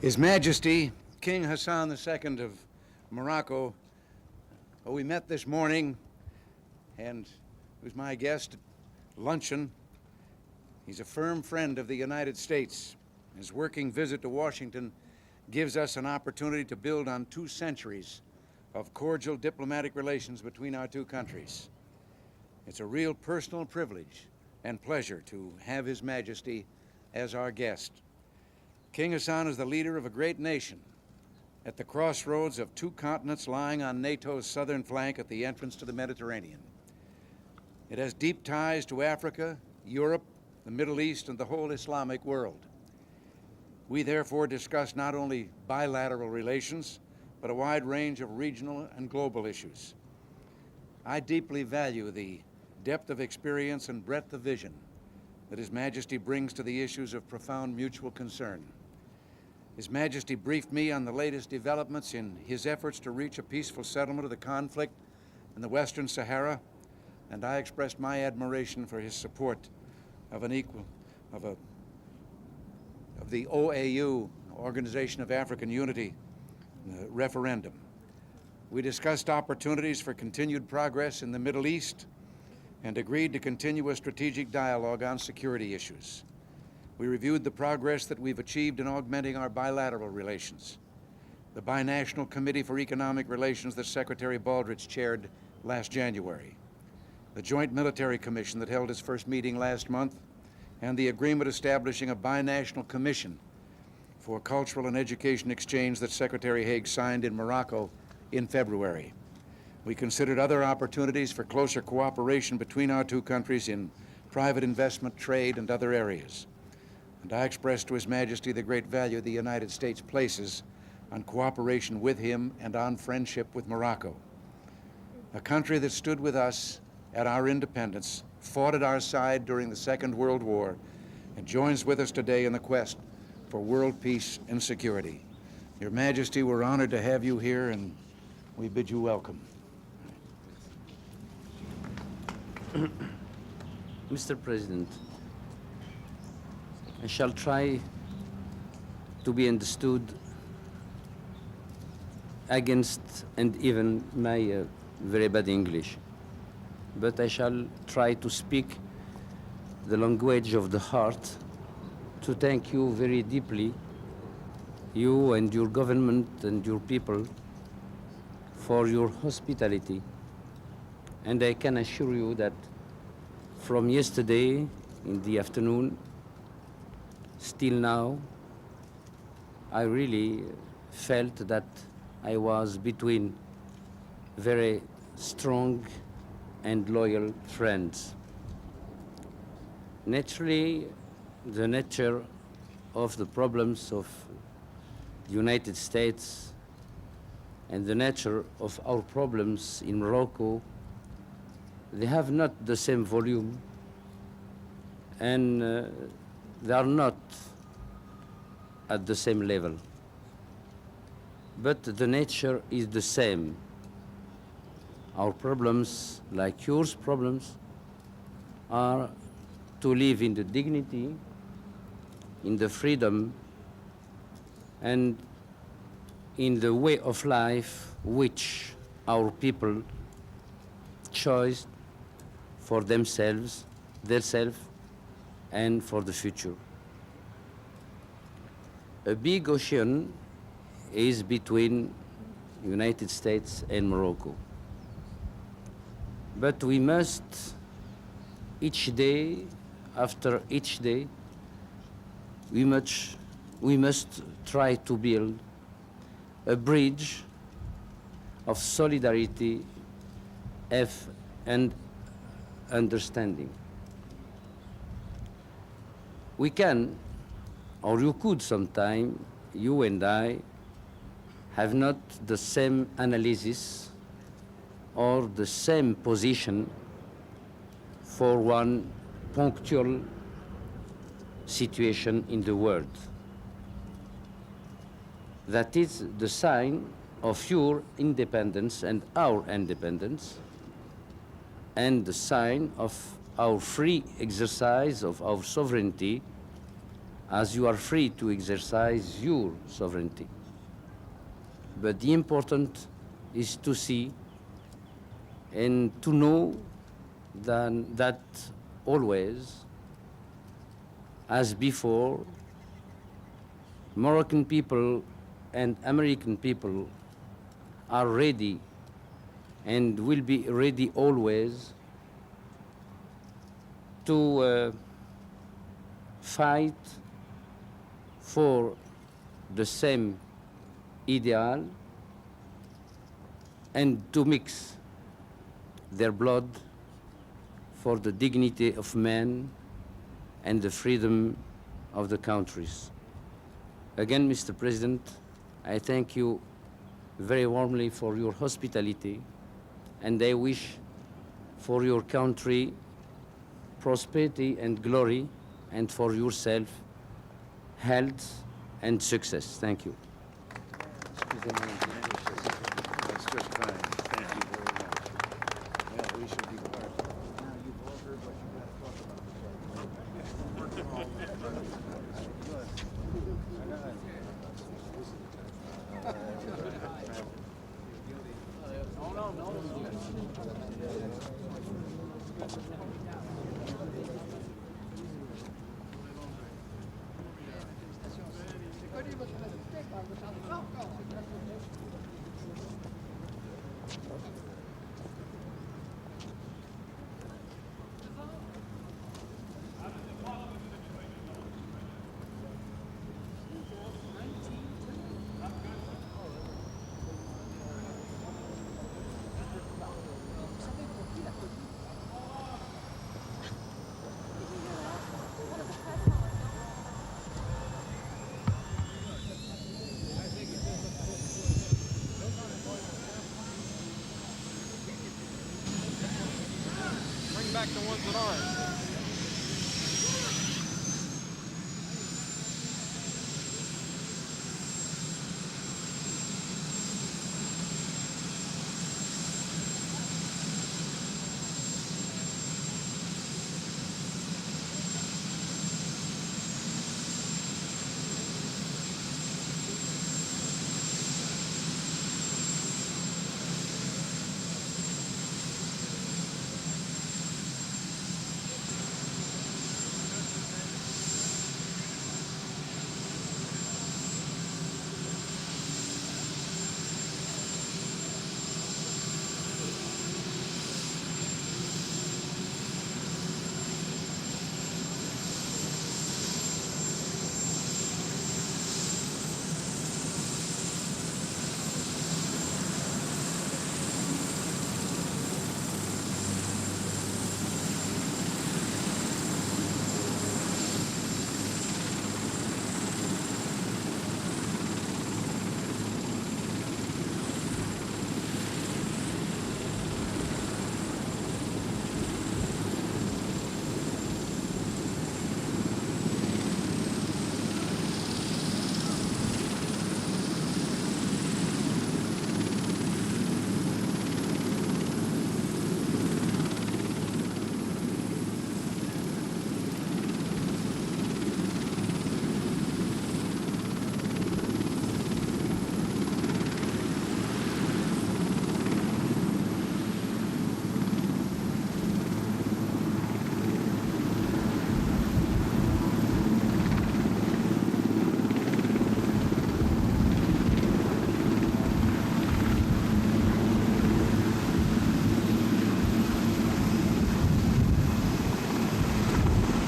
His Majesty, King Hassan II of Morocco, who we met this morning and was my guest at luncheon. He's a firm friend of the United States. His working visit to Washington gives us an opportunity to build on 2 centuries of cordial diplomatic relations between our 2 countries. It's a real personal privilege and pleasure to have His Majesty as our guest. King Hassan is the leader of a great nation at the crossroads of 2 continents lying on NATO's southern flank at the entrance to the Mediterranean. It has deep ties to Africa, Europe, the Middle East, and the whole Islamic world. We therefore discuss not only bilateral relations, but a wide range of regional and global issues. I deeply value the depth of experience and breadth of vision that His Majesty brings to the issues of profound mutual concern. His Majesty briefed me on the latest developments in his efforts to reach a peaceful settlement of the conflict in the Western Sahara, and I expressed my admiration for his support of the OAU, Organization of African Unity, referendum. We discussed opportunities for continued progress in the Middle East and agreed to continue a strategic dialogue on security issues. We reviewed the progress that we've achieved in augmenting our bilateral relations. The Binational Committee for Economic Relations that Secretary Baldrige chaired last January, the Joint Military Commission that held its first meeting last month, and the agreement establishing a binational commission for cultural and education exchange that Secretary Haig signed in Morocco in February. We considered other opportunities for closer cooperation between our 2 countries in private investment, trade, and other areas. And I expressed to His Majesty the great value the United States places on cooperation with him and on friendship with Morocco, a country that stood with us at our independence, fought at our side during the Second World War, and joins with us today in the quest for world peace and security. Your Majesty, we're honored to have you here, and we bid you welcome. Mr. President, I shall try to be understood against and even my very bad English, but I shall try to speak the language of the heart to thank you very deeply, you and your government and your people, for your hospitality. And I can assure you that from yesterday in the afternoon, still now, I really felt that I was between very strong and loyal friends. Naturally, the nature of the problems of the United States and the nature of our problems in Morocco, they have not the same volume, and they are not at the same level. But the nature is the same. Our problems, like yours problems, are to live in the dignity, in the freedom, and in the way of life which our people chose for themselves, and for the future. A big ocean is between United States and Morocco. But we must, each day, after each day, we must try to build a bridge of solidarity and understanding. We can, or you could sometime, you and I, have not the same analysis or the same position for one punctual situation in the world. That is the sign of your independence and our independence, and the sign of our free exercise of our sovereignty as you are free to exercise your sovereignty. But the important is to see and to know that always, as before, Moroccan people and American people are ready and will be ready always to fight for the same ideal and to mix their blood for the dignity of man and the freedom of the countries. Again, Mr. President, I thank you very warmly for your hospitality, and I wish for your country prosperity and glory, and for yourself health and success. Thank you. That's just fine. Thank you very much. Well, we should be part. Now, you've all heard what you got to talk Back the ones that aren't.